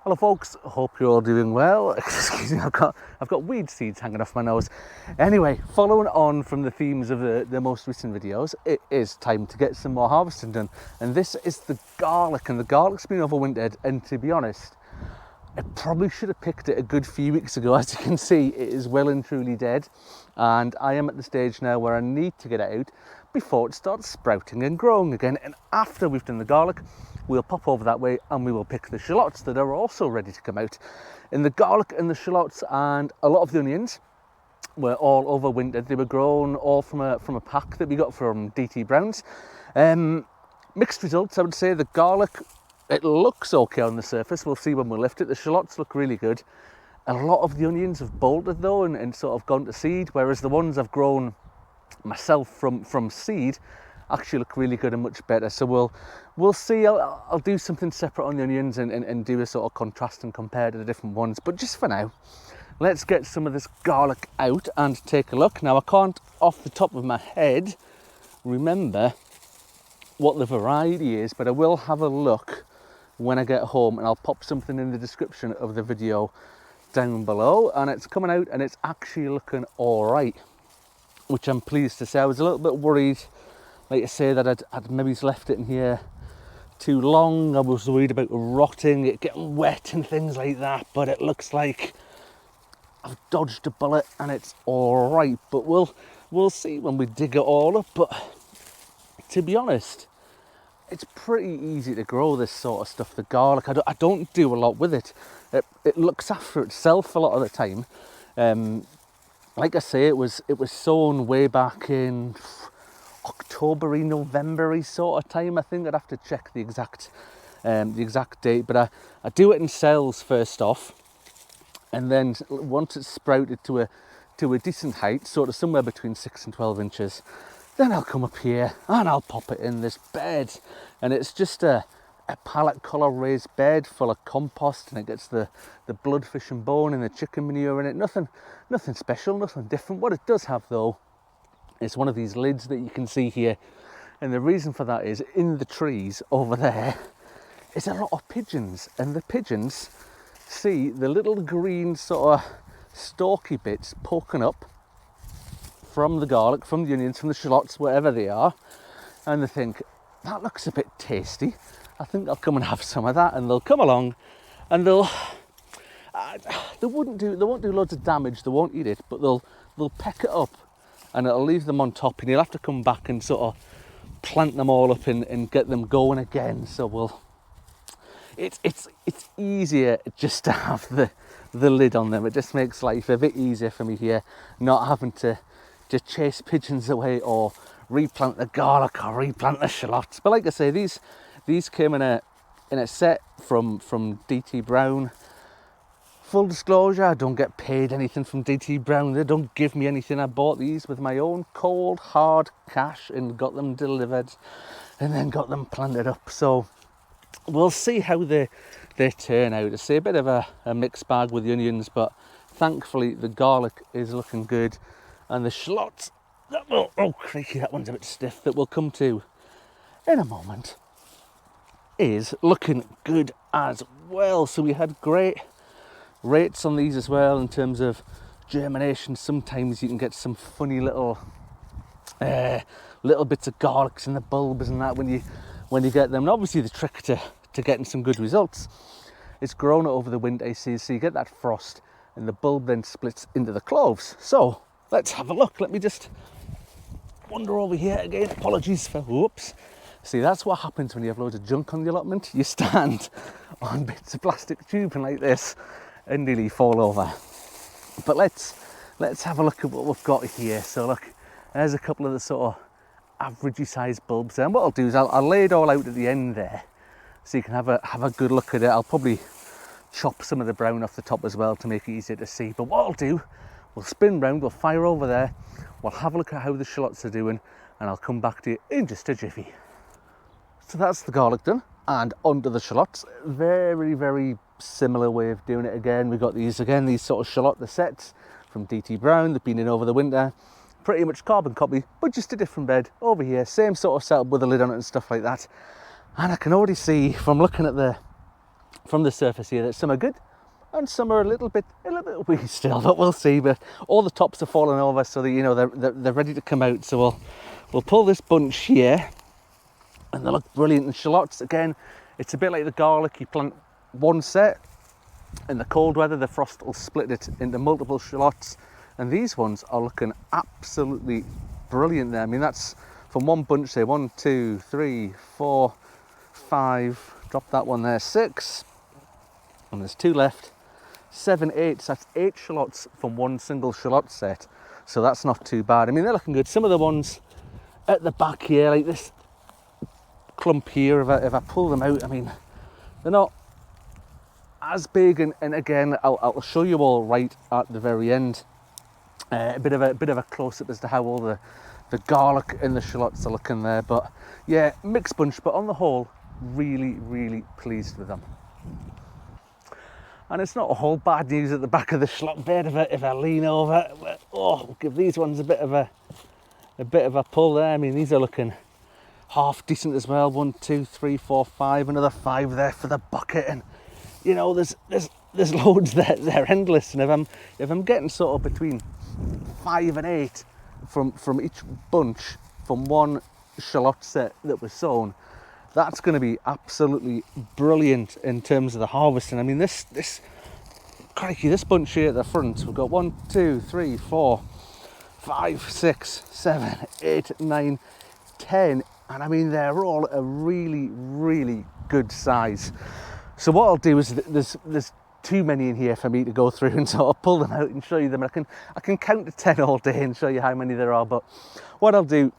Hello folks, hope you're all doing well. Excuse me, I've got weed seeds hanging off my nose. Anyway, following on from the themes of the most recent videos, it is time to get some more harvesting done. And this is the garlic, and the garlic's been overwintered, and to be honest, I probably should have picked it a good few weeks ago. As you can see, it is well and truly dead, and I am at the stage now where I need to get it out before it starts sprouting and growing again. And after we've done the garlic, we'll pop over that way and we will pick the shallots that are also ready to come out. And the garlic and the shallots and a lot of the onions were all overwintered. They were grown all from a pack that we got from DT Brown's. Mixed results, I would say. The garlic, it looks okay on the surface. We'll see when we lift it. The shallots look really good. A lot of the onions have bolted though and sort of gone to seed, whereas the ones I've grown myself from seed actually look really good and much better. So we'll see. I'll do something separate on the onions and do a sort of contrast and compare to the different ones. But just for now, let's get some of this garlic out and take a look. Now, I can't off the top of my head remember what the variety is, but I will have a look when I get home, and I'll pop something in the description of the video down below. And it's coming out and it's actually looking all right, which I'm pleased to say. I was a little bit worried, like I say, that I'd maybe left it in here too long. I was worried about rotting, it getting wet and things like that, but it looks like I've dodged a bullet and it's all right. But we'll see when we dig it all up. But to be honest, it's pretty easy to grow this sort of stuff. The garlic, I don't do a lot with it. It looks after itself a lot of the time. Like I say, it was sown way back in October-y, November-y sort of time. I think I'd have to check the exact date, but I do it in cells first off, and then once it's sprouted to a decent height, sort of somewhere between 6 and 12 inches, then I'll come up here and I'll pop it in this bed, and it's just a pallet collar raised bed full of compost, and it gets the bloodfish and bone and the chicken manure in it. Nothing special, nothing different. What it does have though is one of these lids that you can see here, and the reason for that is in the trees over there is a lot of pigeons, and the pigeons see the little green sort of stalky bits poking up from the garlic, from the onions, from the shallots, wherever they are, and they think, that looks a bit tasty, I think I'll come and have some of that. And they'll come along and they won't do loads of damage, they won't eat it, but they'll peck it up and it'll leave them on top, and you'll have to come back and sort of plant them all up and get them going again. So it's easier just to have the lid on them. It just makes life a bit easier for me here, not having to chase pigeons away or replant the garlic or replant the shallots. But like I say, these came in a set from DT Brown. Full disclosure, I don't get paid anything from DT Brown. They don't give me anything. I bought these with my own cold, hard cash and got them delivered and then got them planted up. So we'll see how they turn out. It's a bit of a mixed bag with the onions, but thankfully the garlic is looking good. And the shallots, oh crikey, that one's a bit stiff, that we'll come to in a moment, is looking good as well. So we had great rates on these as well in terms of germination. Sometimes you can get some funny little bits of garlics in the bulbs and that when you get them. And obviously the trick to getting some good results is growing it over the winter, so you get that frost and the bulb then splits into the cloves. So let's have a look. Let me just wander over here again. Apologies for whoops. See, that's what happens when you have loads of junk on the allotment. You stand on bits of plastic tubing like this and nearly fall over. But let's have a look at what we've got here. So look, there's a couple of the sort of averagey sized bulbs there. And what I'll do is I'll lay it all out at the end there so you can have a good look at it. I'll probably chop some of the brown off the top as well to make it easier to see. But what I'll do, we'll spin round, we'll fire over there, we'll have a look at how the shallots are doing, and I'll come back to you in just a jiffy. So that's the garlic done, and onto the shallots. Very, very similar way of doing it again. We've got these sort of shallot, the sets from DT Brown. They've been in over the winter. Pretty much carbon copy, but just a different bed over here. Same sort of setup with a lid on it and stuff like that. And I can already see from looking at the from the surface here that some are good and some are a little bit wee still, but we'll see. But all the tops are falling over, so that, you know, they're ready to come out. So we'll pull this bunch here, and they look brilliant. And shallots, again, it's a bit like the garlic. You plant one set, in the cold weather the frost will split it into multiple shallots, and these ones are looking absolutely brilliant there. I mean, that's from one bunch, say 1, 2, 3, 4, 5, drop that one there, 6, and there's 2 left, 7, 8, so that's 8 shallots from one single shallot set, so that's not too bad. I mean, they're looking good. Some of the ones at the back here, like this clump here, if I pull them out, I mean, they're not as big, and again, I'll show you all right at the very end, a bit of a close-up as to how all the garlic and the shallots are looking there. But yeah, mixed bunch, but on the whole, really pleased with them. And it's not a whole bad news at the back of the shallot bed if I lean over. Oh, we'll give these ones a bit of a pull there. I mean, these are looking half decent as well. 1, 2, 3, 4, 5, another 5 there for the bucket, and you know, there's loads there. They're endless, and if I'm getting sort of between 5 and 8 from each bunch from one shallot set that was sown, that's going to be absolutely brilliant in terms of the harvesting. I mean, this bunch here at the front, we've got 1, 2, 3, 4, 5, 6, 7, 8, 9, 10, and I mean, they're all a really good size. So what I'll do is, there's too many in here for me to go through, and so I'll pull them out and show you them. I can count to 10 all day and show you how many there are, but what I'll do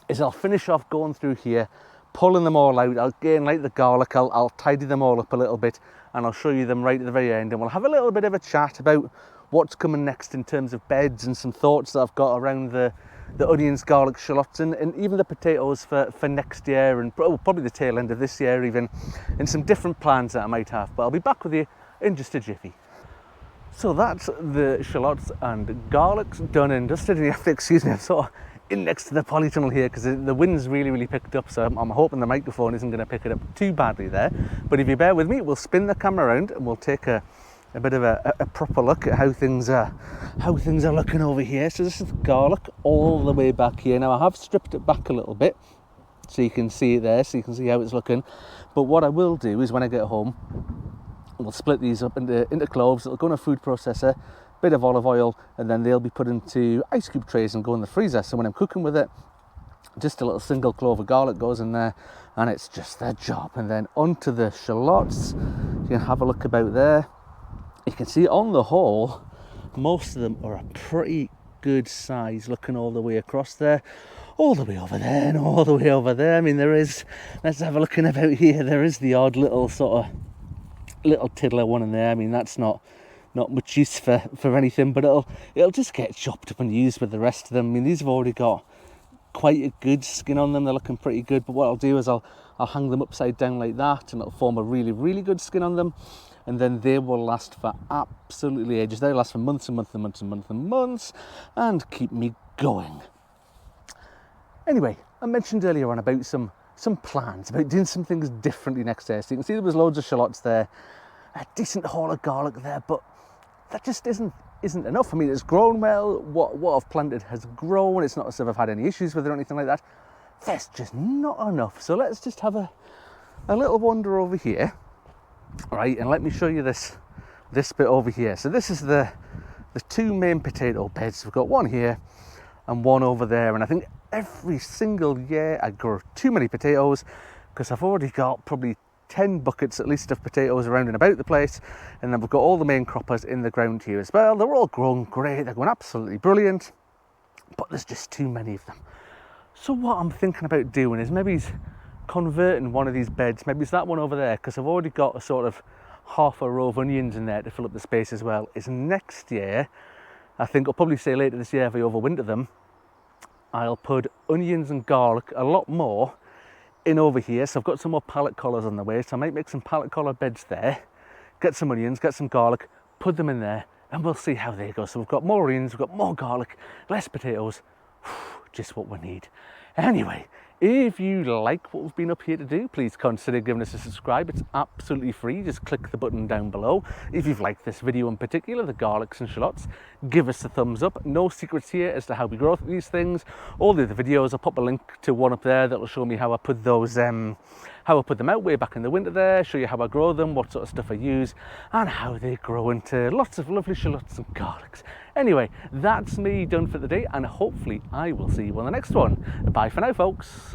is I'll finish off going through here, pulling them all out. Again, like the garlic, I'll tidy them all up a little bit, and I'll show you them right at the very end, and we'll have a little bit of a chat about what's coming next in terms of beds, and some thoughts that I've got around the onions, garlic, shallots, and even the potatoes for next year, and probably the tail end of this year even, and some different plans that I might have. But I'll be back with you in just a jiffy. So that's the shallots and garlics done and dusted, and you have to excuse me, I'm sort of in next to the polytunnel here because the wind's really picked up, so I'm hoping the microphone isn't going to pick it up too badly there. But if you bear with me, we'll spin the camera around and we'll take a bit of a proper look at how things are looking over here. So this is the garlic all the way back here. Now I have stripped it back a little bit so you can see it there, so you can see how it's looking. But what I will do is when I get home, we'll split these up into cloves. It'll go in a food processor, bit of olive oil, and then they'll be put into ice cube trays and go in the freezer. So when I'm cooking with it, just a little single clove of garlic goes in there, and it's just their job. And then onto the shallots, you can have a look about there. You can see on the whole, most of them are a pretty good size, looking all the way across there, all the way over there, and all the way over there. I mean, there is, let's have a look in about here, there is the odd little sort of little tiddler one in there. I mean, that's not much use for anything, but it'll just get chopped up and used with the rest of them. I mean, these have already got quite a good skin on them. They're looking pretty good, but what I'll do is I'll hang them upside down like that, and it'll form a really good skin on them, and then they will last for absolutely ages. They'll last for months and months and keep me going. Anyway, I mentioned earlier on about some plans, about doing some things differently next year. So you can see there was loads of shallots there, a decent haul of garlic there, but that just isn't enough. I mean, it's grown well. What I've planted has grown. It's not as if I've had any issues with it or anything like that. There's just not enough. So let's just have a little wander over here, right? And let me show you this bit over here. So this is the two main potato beds. We've got one here and one over there, and I think every single year I grow too many potatoes because I've already got probably 10 buckets at least of potatoes around and about the place, and then we've got all the main croppers in the ground here as well. They're all growing great, they're going absolutely brilliant, but there's just too many of them. So what I'm thinking about doing is maybe converting one of these beds, maybe it's that one over there, because I've already got a sort of half a row of onions in there to fill up the space as well, is next year, I think I'll probably say later this year if I overwinter them, I'll put onions and garlic a lot more in over here. So I've got some more pallet collars on the way, so I might make some pallet collar beds there, get some onions, get some garlic, put them in there, and we'll see how they go. So we've got more onions, we've got more garlic, less potatoes, just what we need. Anyway, If you like what we've been up here to do, please consider giving us a subscribe. It's absolutely free. Just click the button down below. If you've liked this video in particular, the garlics and shallots, give us a thumbs up. No secrets here as to how we grow these things. All the other videos, I'll pop a link to one up there that will show me how I put those, how I put them out way back in the winter there, show you how I grow them, what sort of stuff I use, and how they grow into lots of lovely shallots and garlics. Anyway, that's me done for the day, and hopefully I will see you on the next one. Bye for now, folks.